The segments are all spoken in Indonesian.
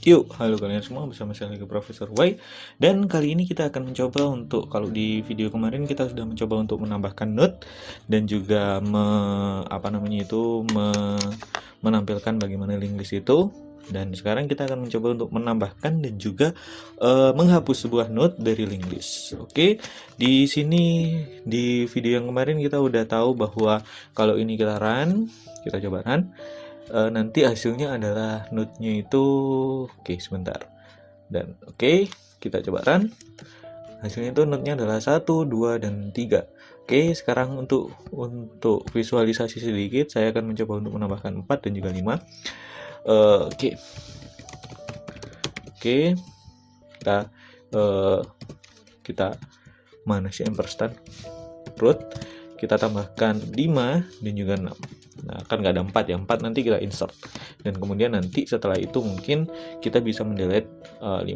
Yuk, halo kalian semua, bersama saya lagi Profesor Y. Dan kali ini kita akan mencoba untuk, kalau di video kemarin kita sudah mencoba untuk menambahkan note dan juga menampilkan bagaimana link list itu. Dan sekarang kita akan mencoba untuk menambahkan dan juga menghapus sebuah note dari link list. Oke, di sini di video yang kemarin kita udah tahu bahwa kalau ini kita run, kita coba run. Nanti hasilnya adalah node-nya itu, oke sebentar, dan oke, kita coba run. Hasilnya itu node-nya adalah 1, 2, dan 3. Oke, sekarang untuk visualisasi sedikit, saya akan mencoba untuk menambahkan 4 dan juga 5. Oke, kita mana sih ampersand root, kita tambahkan 5 dan juga 6. Nah, kan nggak ada 4 ya, 4 nanti kita insert. Dan kemudian nanti setelah itu mungkin kita bisa mendelete 5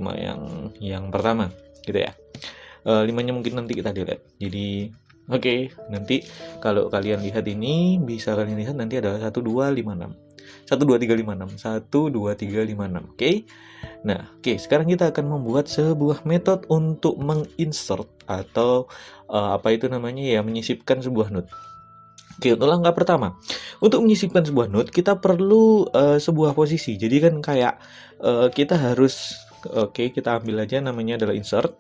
yang pertama, gitu ya. 5-nya mungkin nanti kita delete. Jadi, oke, nanti kalau kalian lihat ini, bisa kalian lihat nanti adalah 1, 2, 5, 6. 1, 2, 3, 5, 6. 1, 2, 3, 5, 6. Oke. Nah, oke, sekarang kita akan membuat sebuah metode untuk menginsert atau menyisipkan sebuah node. Oke, untuk langkah pertama, untuk menyisipkan sebuah node kita perlu sebuah posisi. Jadi kan kayak kita harus, kita ambil aja namanya adalah insert.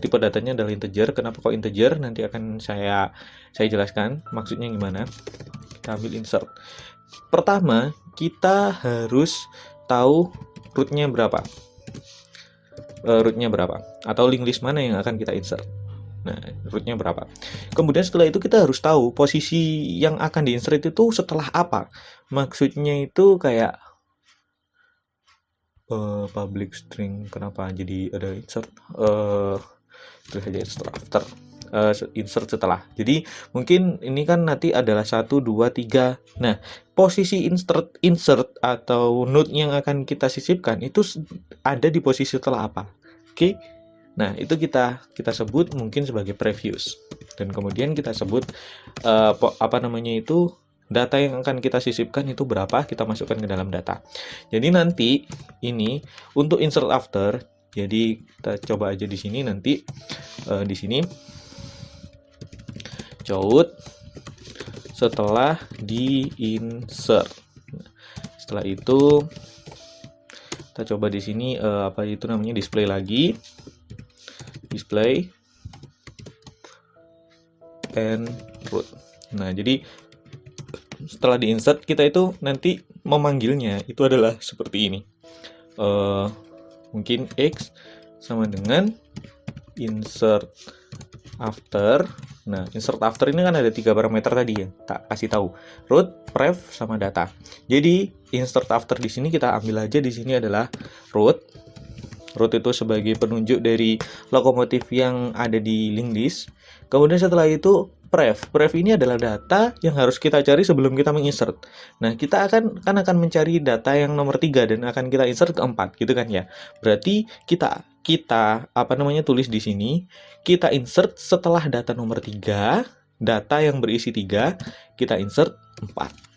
Tipe datanya adalah integer. Kenapa kok integer? Nanti akan saya jelaskan maksudnya gimana. Kita ambil insert. Pertama, kita harus tahu rootnya berapa. Rootnya berapa atau link list mana yang akan kita insert. Nah, rootnya berapa. Kemudian setelah itu kita harus tahu posisi yang akan diinsert itu setelah apa. Maksudnya itu kayak public string, kenapa jadi ada insert? Terus aja insert setelah. Jadi mungkin ini kan nanti adalah 1, 2, 3. Nah, posisi insert atau node yang akan kita sisipkan itu ada di posisi setelah apa. Oke. Nah, itu kita sebut mungkin sebagai previous. Dan kemudian kita sebut data yang akan kita sisipkan itu berapa, kita masukkan ke dalam data. Jadi nanti ini untuk insert after, jadi kita coba aja di sini nanti di sini count setelah di insert. Setelah itu kita coba di sini display lagi. Display and root. Nah, jadi setelah di insert kita itu nanti memanggilnya itu adalah seperti ini. Mungkin x sama dengan insert after. Nah, insert after ini kan ada 3 parameter tadi ya, tak kasih tahu. Root, pref, sama data. Jadi insert after di sini kita ambil aja di sini adalah root. Root itu sebagai penunjuk dari lokomotif yang ada di link list. Kemudian setelah itu pref. Pref ini adalah data yang harus kita cari sebelum kita menginsert. Nah, kita akan mencari data yang nomor 3 dan akan kita insert ke 4, gitu kan ya. Berarti kita tulis di sini, kita insert setelah data nomor 3, data yang berisi 3, kita insert 4.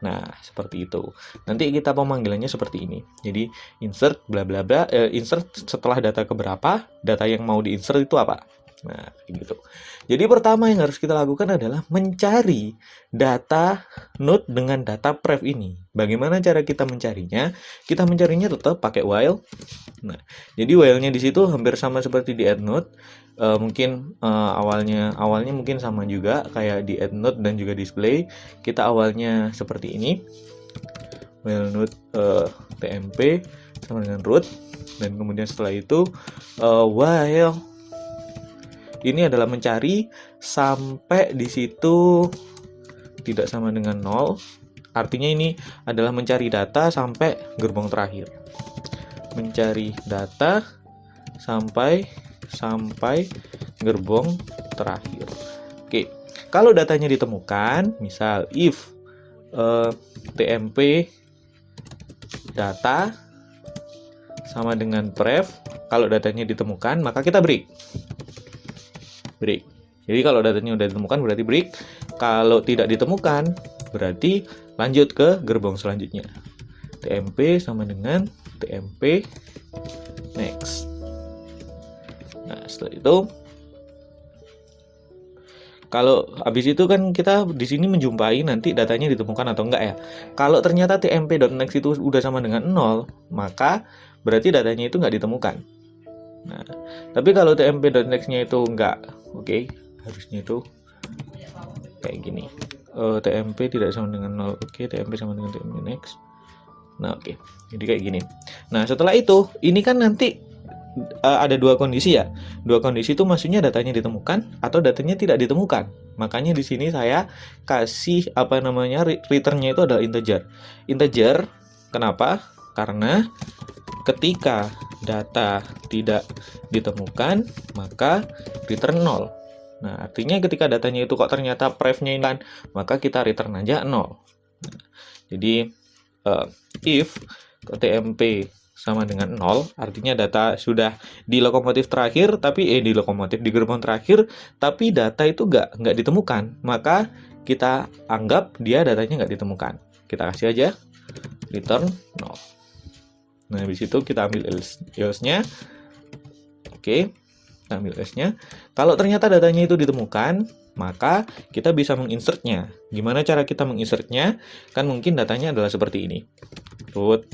Nah, seperti itu. Nanti kita pemanggilannya seperti ini. Jadi, insert bla bla bla, insert setelah data keberapa, data yang mau diinsert itu apa. Nah, gitu. Jadi, pertama yang harus kita lakukan adalah mencari data node dengan data pref ini. Bagaimana cara kita mencarinya? Kita mencarinya tetap pakai while. Nah, jadi while-nya di situ hampir sama seperti di add node. Awalnya mungkin sama juga kayak di add node dan juga display. Kita awalnya seperti ini, while node tmp sama dengan root, dan kemudian setelah itu while ini adalah mencari sampai di situ tidak sama dengan 0. Artinya ini adalah mencari data sampai gerbong terakhir. Mencari data sampai gerbong terakhir. Oke, kalau datanya ditemukan, misal if tmp data sama dengan pref, kalau datanya ditemukan maka kita break. Jadi kalau datanya udah ditemukan berarti break. Kalau tidak ditemukan berarti lanjut ke gerbong selanjutnya. tmp sama dengan tmp next. Nah, setelah itu kalau habis itu kan kita di sini menjumpai nanti datanya ditemukan atau enggak ya. Kalau ternyata tmp.next itu udah sama dengan 0, maka berarti datanya itu enggak ditemukan. Nah, tapi kalau tmp.next-nya itu enggak, oke, harusnya itu kayak gini. Tmp tidak sama dengan 0, oke, tmp sama dengan tmp next. Nah, oke, jadi kayak gini. Nah, setelah itu, ini kan nanti ada dua kondisi ya. Dua kondisi itu maksudnya datanya ditemukan atau datanya tidak ditemukan. Makanya di sini saya kasih return-nya itu adalah integer. Integer, kenapa? Karena ketika data tidak ditemukan, maka return 0. Nah, artinya ketika datanya itu kok ternyata pref-nya ini, maka kita return aja 0. Nah, jadi if tmp sama dengan 0, artinya data sudah di lokomotif terakhir, tapi di gerbong terakhir, tapi data itu nggak ditemukan, maka kita anggap dia datanya nggak ditemukan. Kita kasih aja return 0. Nah, habis itu kita ambil else-nya. Oke, kita ambil else-nya. Kalau ternyata datanya itu ditemukan, maka kita bisa menginsert-nya. Gimana cara kita menginsert-nya? Kan mungkin datanya adalah seperti ini. Root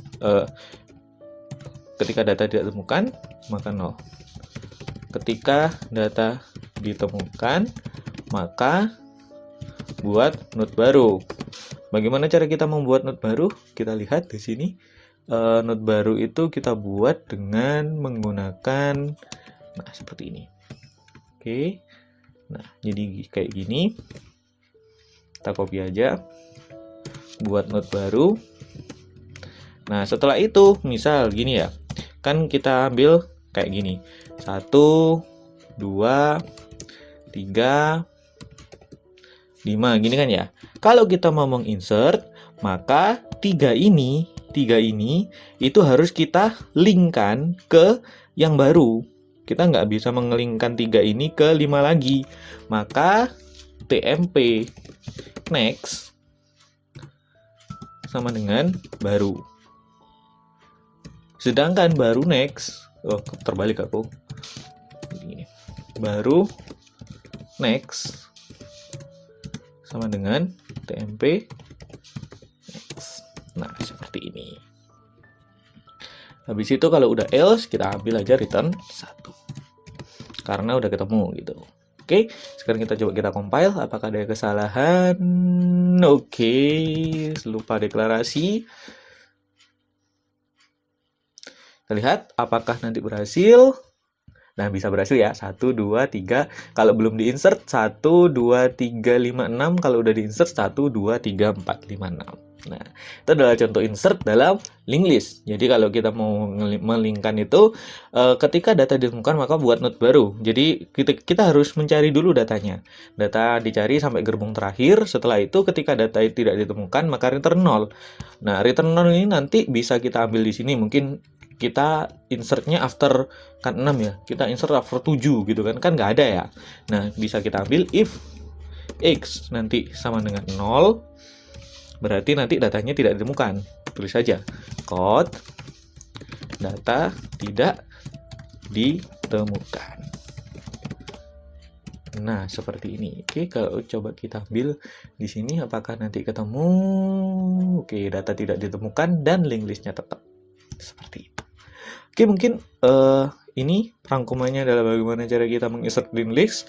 ketika data tidak ditemukan, maka 0. Ketika data ditemukan, maka buat node baru. Bagaimana cara kita membuat node baru? Kita lihat di sini. Node baru itu kita buat dengan menggunakan seperti ini. Oke. Nah, jadi kayak gini. Kita copy aja. Buat node baru. Nah, setelah itu, misal gini ya. Kan kita ambil kayak gini. 1, 2, 3, 5. Gini kan ya. Kalau kita mau menginsert, maka 3 ini itu harus kita linkkan ke yang baru. Kita nggak bisa mengelingkan 3 ini ke 5 lagi. Maka tmp next sama dengan baru. Sedangkan baru next, terbalik aku. Gini. Baru next sama dengan tmp next. Nah, seperti ini. Habis itu kalau udah else, kita ambil aja return 1. Karena udah ketemu gitu. Oke, sekarang kita compile. Apakah ada kesalahan? Oke, lupa deklarasi. Kita lihat apakah nanti berhasil. Nah, bisa berhasil ya. 1, 2, 3. Kalau belum diinsert, 1, 2, 3, 5, 6. Kalau udah diinsert, 1, 2, 3, 4, 5, 6. Nah, itu adalah contoh insert dalam linked list. Jadi kalau kita mau melingkan itu, ketika data ditemukan maka buat node baru. Jadi kita harus mencari dulu datanya. Data dicari sampai gerbong terakhir. Setelah itu ketika data tidak ditemukan maka return 0. Nah, return 0 ini nanti bisa kita ambil di sini. Mungkin kita insertnya after kan 6 ya. Kita insert after 7 gitu kan nggak ada ya. Nah, bisa kita ambil if x nanti sama dengan 0. Berarti nanti datanya tidak ditemukan. Tulis saja code data tidak ditemukan. Nah, seperti ini. Oke, kalau coba kita ambil di sini apakah nanti ketemu? Oke, data tidak ditemukan dan linked list-nya tetap seperti itu. Oke, mungkin ini rangkumannya adalah bagaimana cara kita menginsert linked list.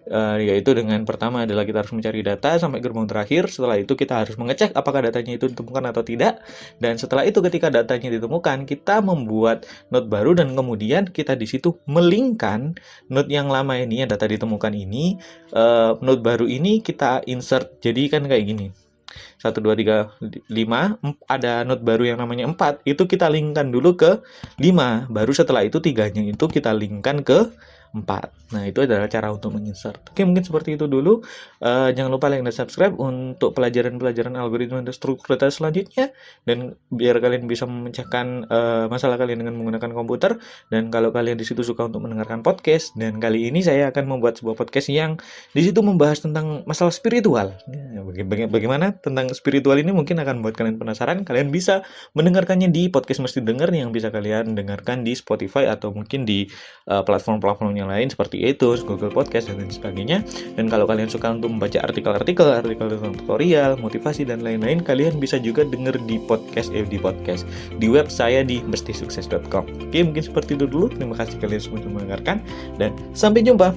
Yaitu dengan pertama adalah kita harus mencari data sampai gerbong terakhir. Setelah itu kita harus mengecek apakah datanya itu ditemukan atau tidak. Dan setelah itu ketika datanya ditemukan, kita membuat node baru dan kemudian kita di situ melingkan node yang lama ini, yang data ditemukan ini, node baru ini kita insert. Jadi kan kayak gini. 1, 2, 3, 5, ada node baru yang namanya 4, itu kita linkkan dulu ke 5. Baru setelah itu 3-nya itu kita linkkan ke 4. Nah, itu adalah cara untuk menginsert. Oke, mungkin seperti itu dulu. Jangan lupa like dan subscribe untuk pelajaran-pelajaran algoritma dan struktur data selanjutnya. Dan biar kalian bisa memecahkan masalah kalian dengan menggunakan komputer. Dan kalau kalian di situ suka untuk mendengarkan podcast, dan kali ini saya akan membuat sebuah podcast yang di situ membahas tentang masalah spiritual. Ya, bagaimana tentang spiritual ini mungkin akan membuat kalian penasaran. Kalian bisa mendengarkannya di podcast Mesti Dengar yang bisa kalian dengarkan di Spotify atau mungkin di platform-platform yang lain seperti iTunes, Google Podcast, dan lain sebagainya. Dan kalau kalian suka untuk membaca artikel tentang tutorial, motivasi, dan lain-lain, kalian bisa juga denger di podcast di web saya di mestisukses.com. Oke, mungkin seperti itu dulu. Terima kasih kalian semua sudah mendengarkan dan sampai jumpa.